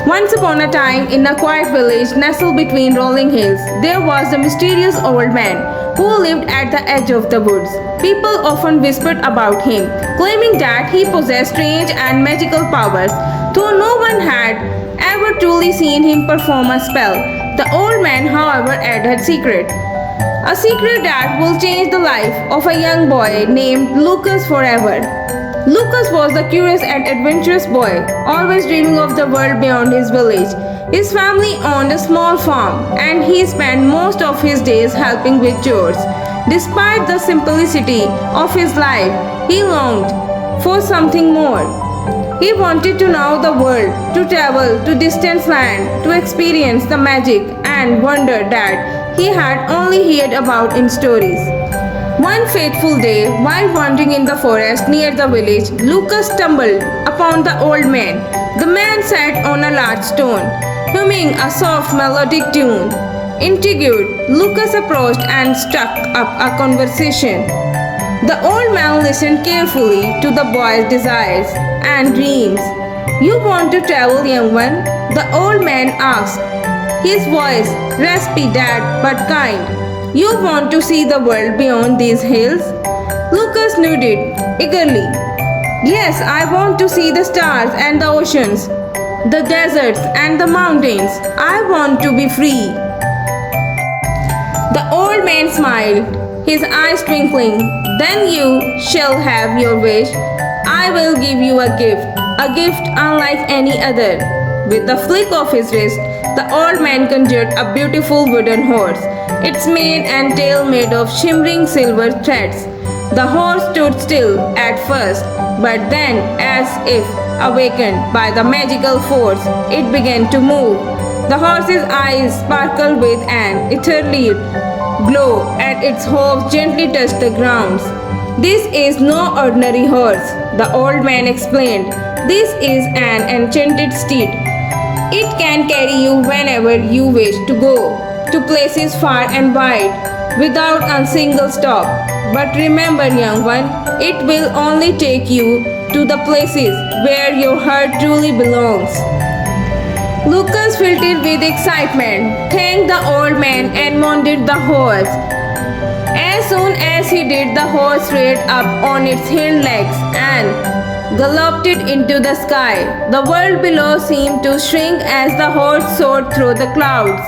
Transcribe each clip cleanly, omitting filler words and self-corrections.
Once upon a time, in a quiet village nestled between rolling hills, there was a mysterious old man who lived at the edge of the woods. People often whispered about him, claiming that he possessed strange and magical powers, though no one had ever truly seen him perform a spell. The old man, however, had a secret. A secret that will change the life of a young boy named Lucas forever. Lucas was a curious and adventurous boy, always dreaming of the world beyond his village. His family owned a small farm, and he spent most of his days helping with chores. Despite the simplicity of his life, he longed for something more. He wanted to know the world, to travel to distant lands, to experience the magic and wonder that he had only heard about in stories. One fateful day, while wandering in the forest near the village, Lucas stumbled upon the old man. The man sat on a large stone, humming a soft melodic tune. Intrigued, Lucas approached and struck up a conversation. The old man listened carefully to the boy's desires and dreams. "You want to travel, young one?" the old man asked, his voice raspy but kind. "You want to see the world beyond these hills?" Lucas nodded eagerly. "Yes, I want to see the stars and the oceans, the deserts and the mountains. I want to be free." The old man smiled, his eyes twinkling. "Then you shall have your wish. I will give you a gift unlike any other." With the flick of his wrist, the old man conjured a beautiful wooden horse, its mane and tail made of shimmering silver threads. The horse stood still at first, but then, as if awakened by the magical force, it began to move. The horse's eyes sparkled with an ethereal glow, and its hooves gently touched the ground. "This is no ordinary horse," the old man explained. "This is an enchanted steed. It can carry you whenever you wish to go, to places far and wide, without a single stop. But remember, young one, it will only take you to the places where your heart truly belongs." Lucas, filled with excitement, thanked the old man and mounted the horse. As soon as he did, the horse reared up on its hind legs and galloped into the sky. The world below seemed to shrink as the horse soared through the clouds.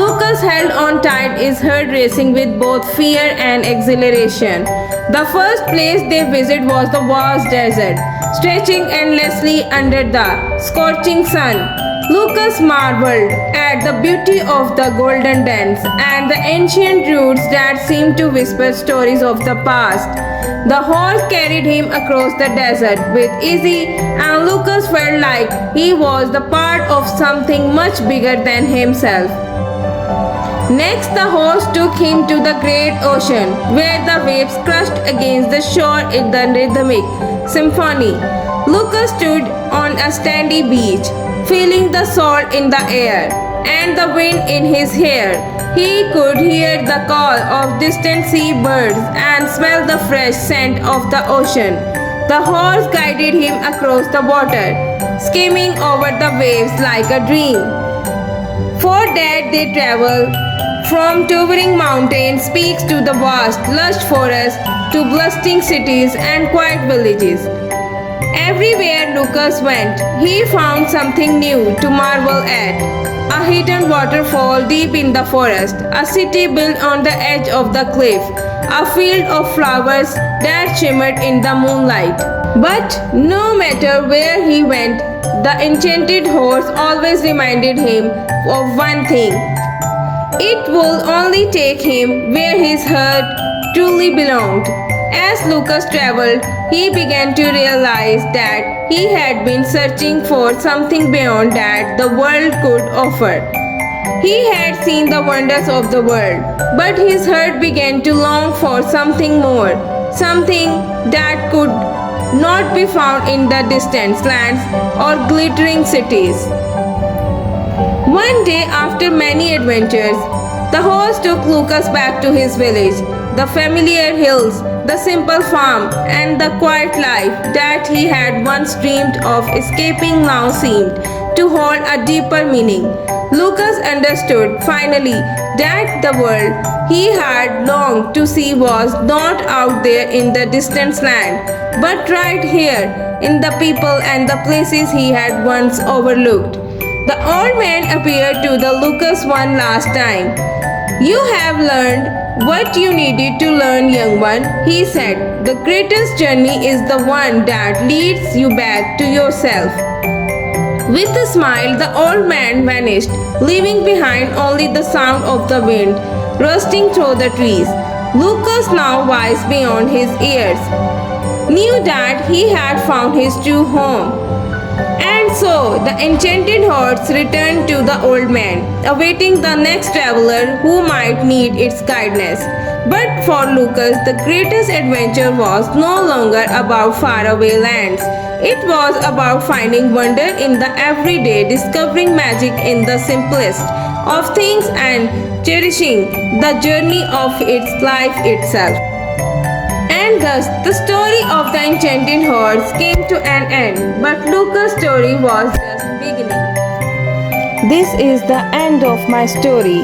Lucas held on tight, his heart racing with both fear and exhilaration. The first place they visited was the vast desert, stretching endlessly under the scorching sun. Lucas marveled at the beauty of the golden dens and the ancient routes that seemed to whisper stories of the past. The horse carried him across the desert with ease, and Lucas felt like he was the part of something much bigger than himself. Next, the horse took him to the great ocean, where the waves crashed against the shore in the rhythmic symphony. Lucas stood on a sandy beach, feeling the salt in the air and the wind in his hair. He could hear the call of distant sea birds and smell the fresh scent of the ocean. The horse guided him across the water, skimming over the waves like a dream. For that they traveled from towering mountains peaks to the vast, lush forests to bustling cities and quiet villages. Everywhere Lucas went, he found something new to marvel at. A hidden waterfall deep in the forest, a city built on the edge of the cliff, a field of flowers that shimmered in the moonlight. But no matter where he went, the enchanted horse always reminded him of one thing. It would only take him where his heart truly belonged. As Lucas traveled, he began to realize that he had been searching for something beyond that the world could offer. He had seen the wonders of the world, but his heart began to long for something more, something that could not be found in the distant lands or glittering cities. One day, after many adventures, the horse took Lucas back to his village. The familiar hills, the simple farm, and the quiet life that he had once dreamed of escaping now seemed to hold a deeper meaning. Lucas understood finally that the world he had longed to see was not out there in the distant land, but right here in the people and the places he had once overlooked. The old man appeared to the Lucas one last time. "You have learned what you needed to learn, young one," he said. "The greatest journey is the one that leads you back to yourself." With a smile, the old man vanished, leaving behind only the sound of the wind rustling through the trees. Lucas, now wise beyond his years, knew that he had found his true home. And so the enchanted horse returned to the old man, awaiting the next traveler who might need its guidance. But for Lucas, the greatest adventure was no longer about faraway lands. It was about finding wonder in the everyday, discovering magic in the simplest of things, and cherishing the journey of its life itself. And thus, the story of the Enchanted Horse came to an end, but Lucas' story was just beginning. This is the end of my story.